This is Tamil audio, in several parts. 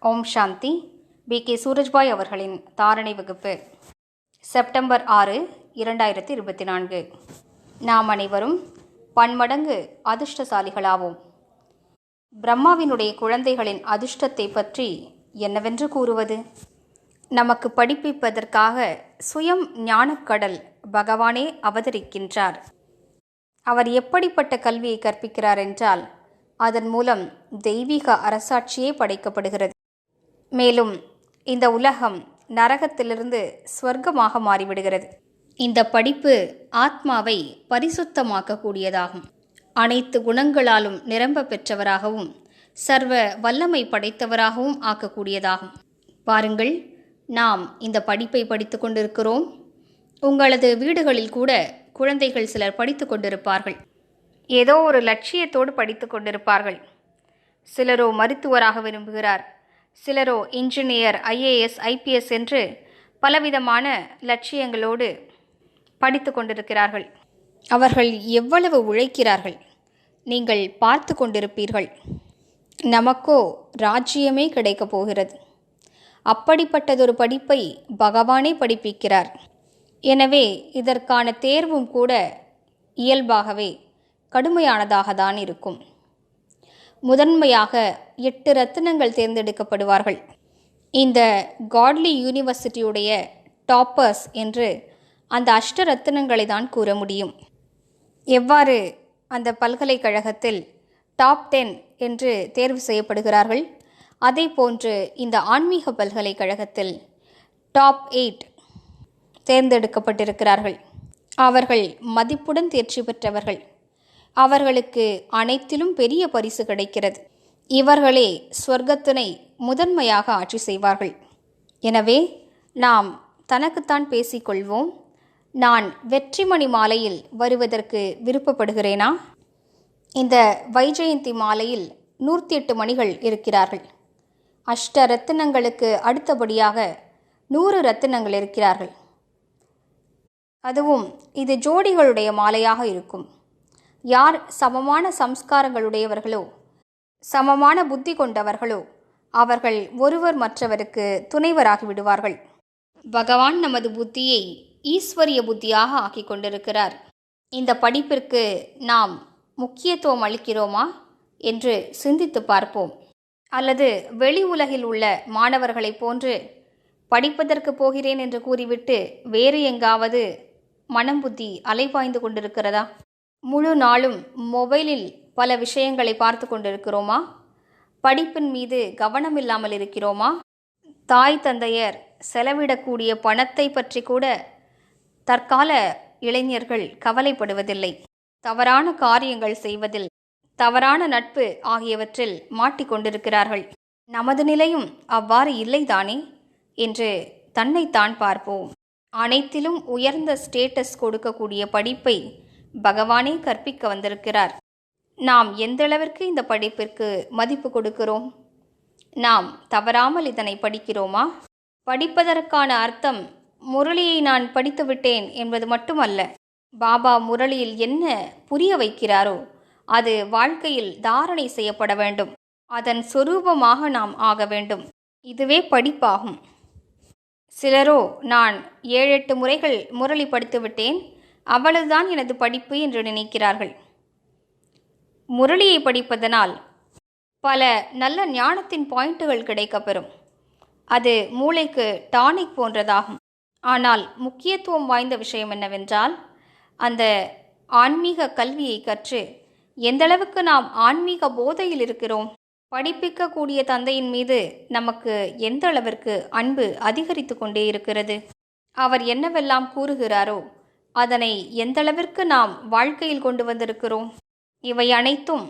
ஓம் சாந்தி. B.K. சூரஜ்பாய் அவர்களின் தாரணை வகுப்பு செப்டம்பர் 6, 2024. நாம் அனைவரும் பன்மடங்கு அதிர்ஷ்டசாலிகளாவோம். பிரம்மாவினுடைய குழந்தைகளின் அதிர்ஷ்டத்தை பற்றி என்னவென்று கூறுவது? நமக்கு படிப்பிப்பதற்காக சுயம் ஞானக்கடல் பகவானே அவதரிக்கின்றார். அவர் எப்படிப்பட்ட கல்வியை கற்பிக்கிறார் என்றால், அதன் மூலம் தெய்வீக அரசாட்சியே படைக்கப்படுகிறது. மேலும் இந்த உலகம் நரகத்திலிருந்து ஸ்வர்க்கமாக மாறிவிடுகிறது. இந்த படிப்பு ஆத்மாவை பரிசுத்தமாக்கக்கூடியதாகும். அனைத்து குணங்களாலும் நிரம்ப பெற்றவராகவும் சர்வ வல்லமை படைத்தவராகவும் ஆக்கக்கூடியதாகும். பாருங்கள், நாம் இந்த படிப்பை படித்து கொண்டிருக்கிறோம். உங்களது வீடுகளில் கூட குழந்தைகள் சிலர் படித்து கொண்டிருப்பார்கள். ஏதோ ஒரு லட்சியத்தோடு படித்து கொண்டிருப்பார்கள். சிலரோ மருத்துவராக விரும்புகிறார், சிலரோ இன்ஜினியர், IAS, IPS என்று பலவிதமான லட்சியங்களோடு படித்து கொண்டிருக்கிறார்கள். அவர்கள் எவ்வளவு உழைக்கிறார்கள் நீங்கள் பார்த்து கொண்டிருப்பீர்கள். நமக்கோ ராஜ்யமே கிடைக்கப் போகிறது. அப்படிப்பட்டதொரு படிப்பை பகவானே படிப்பிக்கிறார். எனவே இதற்கான தேர்வும் கூட இயல்பாகவே கடுமையானதாக தான் இருக்கும். முதன்மையாக 8 ரத்தினங்கள் தேர்ந்தெடுக்கப்படுவார்கள். இந்த காட்லி யூனிவர்சிட்டியுடைய டாப்பர்ஸ் என்று அந்த அஷ்டரத்தினங்களை தான் கூற முடியும். எவ்வாறு அந்த பல்கலைக்கழகத்தில் டாப் 10 என்று தேர்வு செய்யப்படுகிறார்கள், அதே போன்று இந்த ஆன்மீக பல்கலைக்கழகத்தில் டாப் 8 தேர்ந்தெடுக்கப்பட்டிருக்கிறார்கள். அவர்கள் மதிப்புடன் தேர்ச்சி பெற்றவர்கள். அவர்களுக்கு அனைத்திலும் பெரிய பரிசு கிடைக்கிறது. இவர்களே ஸ்வர்க்கத்தினை முதன்மையாக ஆட்சி செய்வார்கள். எனவே நாம் தனக்குத்தான் பேசிக்கொள்வோம். நான் வெற்றிமணி மாலையில் வருவதற்கு விருப்பப்படுகிறேனா? இந்த வைஜெயந்தி மாலையில் 108 மணிகள் இருக்கிறார்கள். அஷ்ட ரத்தினங்களுக்கு அடுத்தபடியாக 100 ரத்தினங்கள் இருக்கிறார்கள். அதுவும் இது ஜோடிகளுடைய மாலையாக இருக்கும். யார் சமமான சம்ஸ்காரங்களுடையவர்களோ, சமமான புத்தி கொண்டவர்களோ, அவர்கள் ஒருவர் மற்றவருக்கு துணைவராகி விடுவார்கள். பகவான் நமது புத்தியை ஈஸ்வரிய புத்தியாக ஆக்கி கொண்டிருக்கிறார். இந்த படிப்பிற்கு நாம் முக்கியத்துவம் அளிக்கிறோமா என்று சிந்தித்து பார்ப்போம். அல்லது வெளி உலகில் உள்ள மாணவர்களைப் போன்று படிப்பதற்கு போகிறேன் என்று கூறிவிட்டு வேறு எங்காவது மனம் புத்தி அலைபாய்ந்து கொண்டிருக்கிறதா? முழு நாளும் மொபைலில் பல விஷயங்களை பார்த்து கொண்டிருக்கிறோமா? படிப்பின் மீது கவனம் இல்லாமல் இருக்கிறோமா? தாய் தந்தையர் செலவிடக்கூடிய பணத்தை பற்றி கூட தற்கால இளைஞர்கள் கவலைப்படுவதில்லை. தவறான காரியங்கள் செய்வதில், தவறான நட்பு ஆகியவற்றில் மாட்டிக்கொண்டிருக்கிறார்கள். நமது நிலையும் அவ்வாறு இல்லைதானே என்று தன்னைத்தான் பார்ப்போம். அனைத்திலும் உயர்ந்த ஸ்டேட்டஸ் கொடுக்கக்கூடிய படிப்பை பகவானே கற்பிக்க வந்திருக்கிறார். நாம் எந்தளவிற்கு இந்த படிப்பிற்கு மதிப்பு கொடுக்கிறோம்? நாம் தவறாமல் இதனை படிக்கிறோமா? படிப்பதற்கான அர்த்தம் முரளியை நான் படித்து விட்டேன் என்பது மட்டுமல்ல. பாபா முரளியில் என்ன புரிய வைக்கிறாரோ அது வாழ்க்கையில் தாரணை செய்யப்பட வேண்டும். அதன் சொரூபமாக நாம் ஆக வேண்டும். இதுவே படிப்பாகும். சிலரோ நான் 7-8 முறைகள் முரளி படித்து விட்டேன், அவ்வளவுதான் எனது படிப்பு என்று நினைக்கிறார்கள். முரளியை படிப்பதனால் பல நல்ல ஞானத்தின் பாயிண்ட்டுகள் கிடைக்கப்பெறும். அது மூளைக்கு டானிக் போன்றதாகும். ஆனால் முக்கியத்துவம் வாய்ந்த விஷயம் என்னவென்றால், அந்த ஆன்மீக கல்வியை கற்று எந்தளவுக்கு நாம் ஆன்மீக போதையில் இருக்கிறோம். படிப்பிக்கக்கூடிய தந்தையின் மீது நமக்கு எந்த அளவிற்கு அன்பு அதிகரித்து கொண்டே இருக்கிறது. அவர் என்னவெல்லாம் கூறுகிறாரோ அதனை எந்தளவிற்கு நாம் வாழ்க்கையில் கொண்டு வந்திருக்கிறோம். இவை அனைத்தும்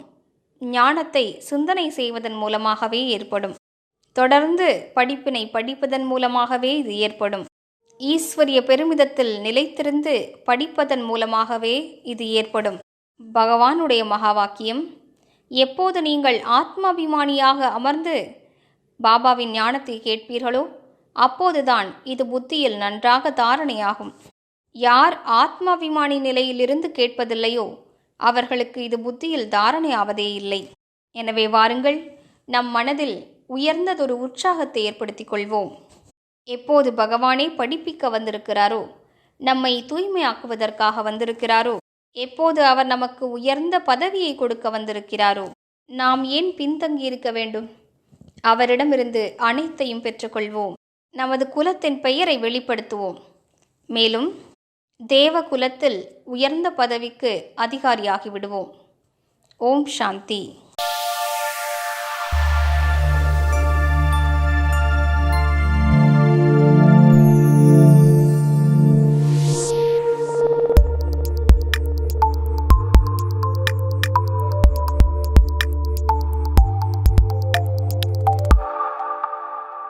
ஞானத்தை சிந்தனை செய்வதன் மூலமாகவே ஏற்படும். தொடர்ந்து படிப்பினை படிப்பதன் மூலமாகவே இது ஏற்படும். ஈஸ்வரிய பெருமிதத்தில் நிலைத்திருந்து படிப்பதன் மூலமாகவே இது ஏற்படும். பகவானுடைய மகா வாக்கியம், எப்போது நீங்கள் ஆத்மாபிமானியாக அமர்ந்து பாபாவின் ஞானத்தை கேட்பீர்களோ அப்போதுதான் இது புத்தியில் நன்றாக தாரணையாகும். யார் ஆத்மாபிமானி நிலையிலிருந்து கேட்பதில்லையோ அவர்களுக்கு இது புத்தியில் தாரணை ஆவதே இல்லை. எனவே வாருங்கள், நம் மனதில் உயர்ந்ததொரு உற்சாகத்தை ஏற்படுத்திக் கொள்வோம். எப்போது பகவானே படிப்பிக்க வந்திருக்கிறாரோ, நம்மை தூய்மையாக்குவதற்காக வந்திருக்கிறாரோ, எப்போது அவர் நமக்கு உயர்ந்த பதவியை கொடுக்க வந்திருக்கிறாரோ, நாம் ஏன் பின்தங்கியிருக்க வேண்டும்? அவரிடமிருந்து அனைத்தையும் பெற்றுக்கொள்வோம். நமது குலத்தின் பெயரை வெளிப்படுத்துவோம். மேலும் தேவ குலத்தில் உயர்ந்த பதவிக்கு அதிகாரியாகி விடுவோம். ஓம் சாந்தி.